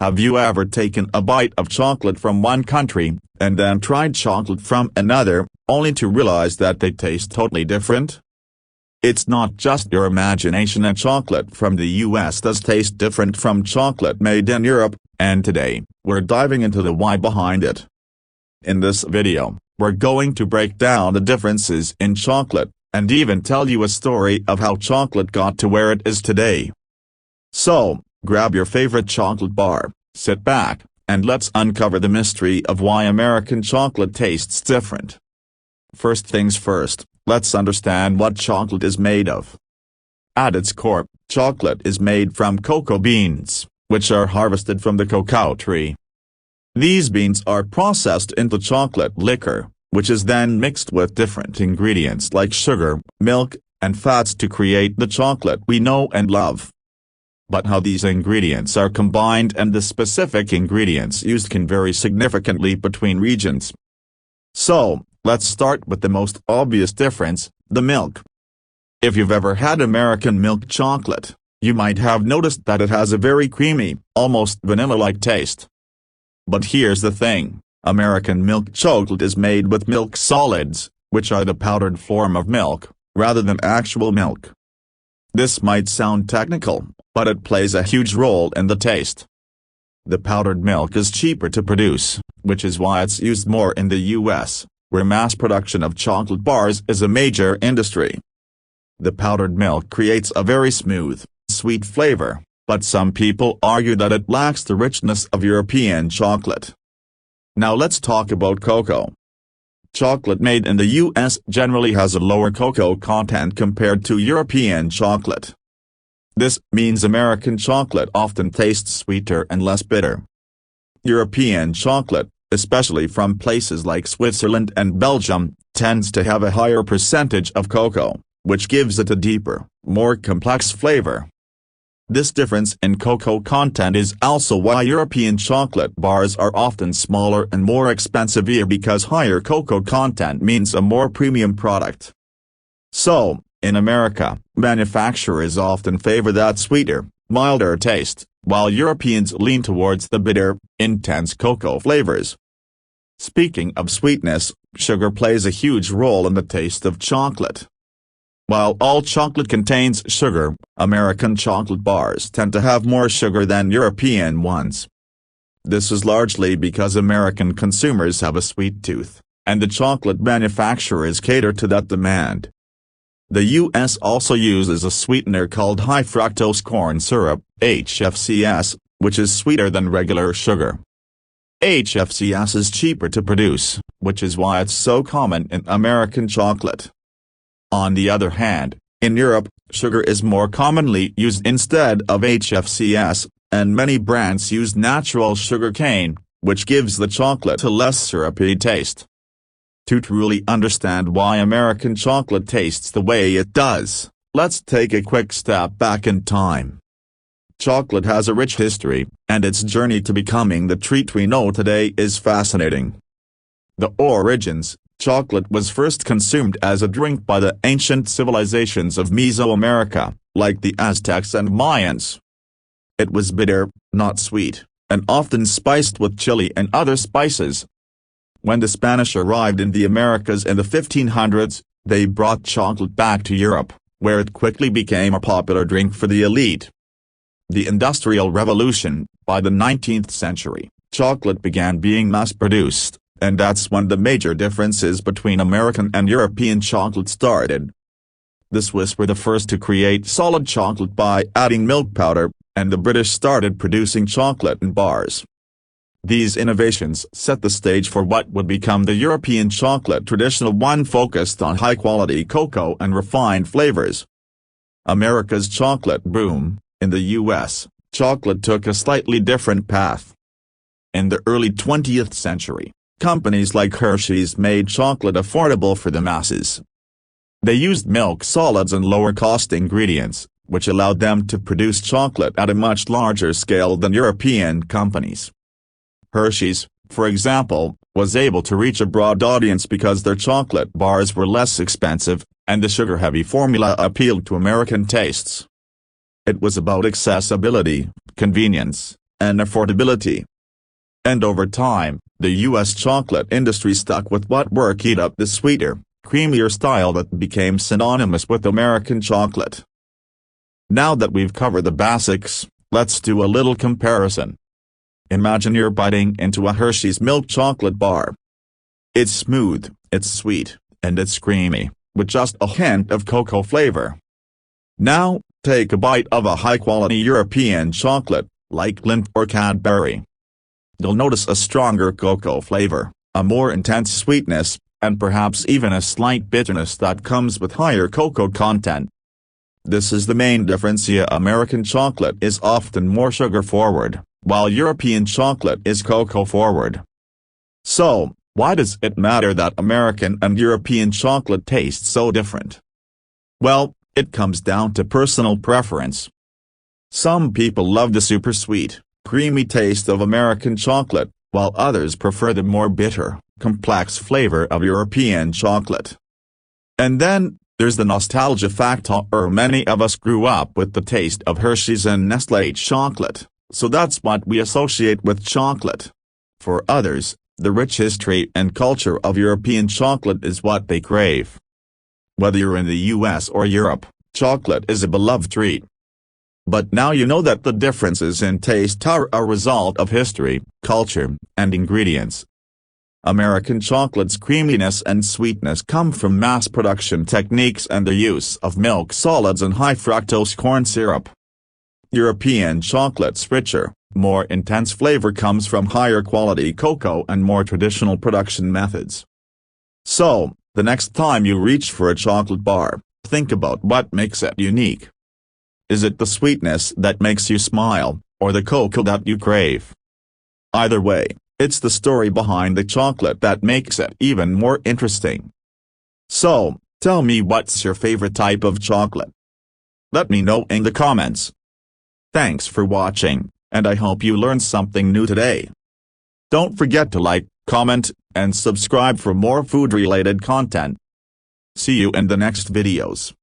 Have you ever taken a bite of chocolate from one country, and then tried chocolate from another, only to realize that they taste totally different? It's not just your imagination, and chocolate from the US does taste different from chocolate made in Europe, and today, we're diving into the why behind it. In this video, we're going to break down the differences in chocolate, and even tell you a story of how chocolate got to where it is today. So, grab your favorite chocolate bar, sit back, and let's uncover the mystery of why American chocolate tastes different. First things first, let's understand what chocolate is made of. At its core, chocolate is made from cocoa beans, which are harvested from the cacao tree. These beans are processed into chocolate liquor, which is then mixed with different ingredients like sugar, milk, and fats to create the chocolate we know and love. But how these ingredients are combined and the specific ingredients used can vary significantly between regions. So, let's start with the most obvious difference, the milk. If you've ever had American milk chocolate, you might have noticed that it has a very creamy, almost vanilla-like taste. But here's the thing, American milk chocolate is made with milk solids, which are the powdered form of milk, rather than actual milk. This might sound technical, but it plays a huge role in the taste. The powdered milk is cheaper to produce, which is why it's used more in the US, where mass production of chocolate bars is a major industry. The powdered milk creates a very smooth, sweet flavor, but some people argue that it lacks the richness of European chocolate. Now let's talk about cocoa. Chocolate made in the US generally has a lower cocoa content compared to European chocolate. This means American chocolate often tastes sweeter and less bitter. European chocolate, especially from places like Switzerland and Belgium, tends to have a higher percentage of cocoa, which gives it a deeper, more complex flavor. This difference in cocoa content is also why European chocolate bars are often smaller and more expensive here, because higher cocoa content means a more premium product. So, in America, manufacturers often favor that sweeter, milder taste, while Europeans lean towards the bitter, intense cocoa flavors. Speaking of sweetness, sugar plays a huge role in the taste of chocolate. While all chocolate contains sugar, American chocolate bars tend to have more sugar than European ones. This is largely because American consumers have a sweet tooth, and the chocolate manufacturers cater to that demand. The US also uses a sweetener called high fructose corn syrup, HFCS, which is sweeter than regular sugar. HFCS is cheaper to produce, which is why it's so common in American chocolate. On the other hand, in Europe, sugar is more commonly used instead of HFCS, and many brands use natural sugar cane, which gives the chocolate a less syrupy taste. To truly understand why American chocolate tastes the way it does, let's take a quick step back in time. Chocolate has a rich history, and its journey to becoming the treat we know today is fascinating. The origins. Chocolate was first consumed as a drink by the ancient civilizations of Mesoamerica, like the Aztecs and Mayans. It was bitter, not sweet, and often spiced with chili and other spices. When the Spanish arrived in the Americas in the 1500s, they brought chocolate back to Europe, where it quickly became a popular drink for the elite. The Industrial Revolution, by the 19th century, chocolate began being mass-produced. And that's when the major differences between American and European chocolate started. The Swiss were the first to create solid chocolate by adding milk powder, and the British started producing chocolate in bars. These innovations set the stage for what would become the European chocolate traditional, one focused on high-quality cocoa and refined flavors. America's chocolate boom. In the US, chocolate took a slightly different path. In the early 20th century, companies like Hershey's made chocolate affordable for the masses. They used milk solids and lower-cost ingredients, which allowed them to produce chocolate at a much larger scale than European companies. Hershey's, for example, was able to reach a broad audience because their chocolate bars were less expensive, and the sugar-heavy formula appealed to American tastes. It was about accessibility, convenience, and affordability. And over time, the U.S. chocolate industry stuck with what worked: eat up the sweeter, creamier style that became synonymous with American chocolate. Now that we've covered the basics, let's do a little comparison. Imagine you're biting into a Hershey's milk chocolate bar. It's smooth, it's sweet, and it's creamy, with just a hint of cocoa flavor. Now, take a bite of a high-quality European chocolate, like Lindt or Cadbury. You'll notice a stronger cocoa flavor, a more intense sweetness, and perhaps even a slight bitterness that comes with higher cocoa content. This is the main difference here. American chocolate is often more sugar-forward, while European chocolate is cocoa-forward. So, why does it matter that American and European chocolate taste so different? Well, it comes down to personal preference. Some people love the super sweet, creamy taste of American chocolate, while others prefer the more bitter, complex flavor of European chocolate. And then, there's the nostalgia factor. Many of us grew up with the taste of Hershey's and Nestlé chocolate, so that's what we associate with chocolate. For others, the rich history and culture of European chocolate is what they crave. Whether you're in the US or Europe, chocolate is a beloved treat. But now you know that the differences in taste are a result of history, culture, and ingredients. American chocolate's creaminess and sweetness come from mass production techniques and the use of milk solids and high-fructose corn syrup. European chocolate's richer, more intense flavor comes from higher quality cocoa and more traditional production methods. So, the next time you reach for a chocolate bar, think about what makes it unique. Is it the sweetness that makes you smile, or the cocoa that you crave? Either way, it's the story behind the chocolate that makes it even more interesting. So, tell me, what's your favorite type of chocolate? Let me know in the comments. Thanks for watching, and I hope you learned something new today. Don't forget to like, comment, and subscribe for more food-related content. See you in the next videos.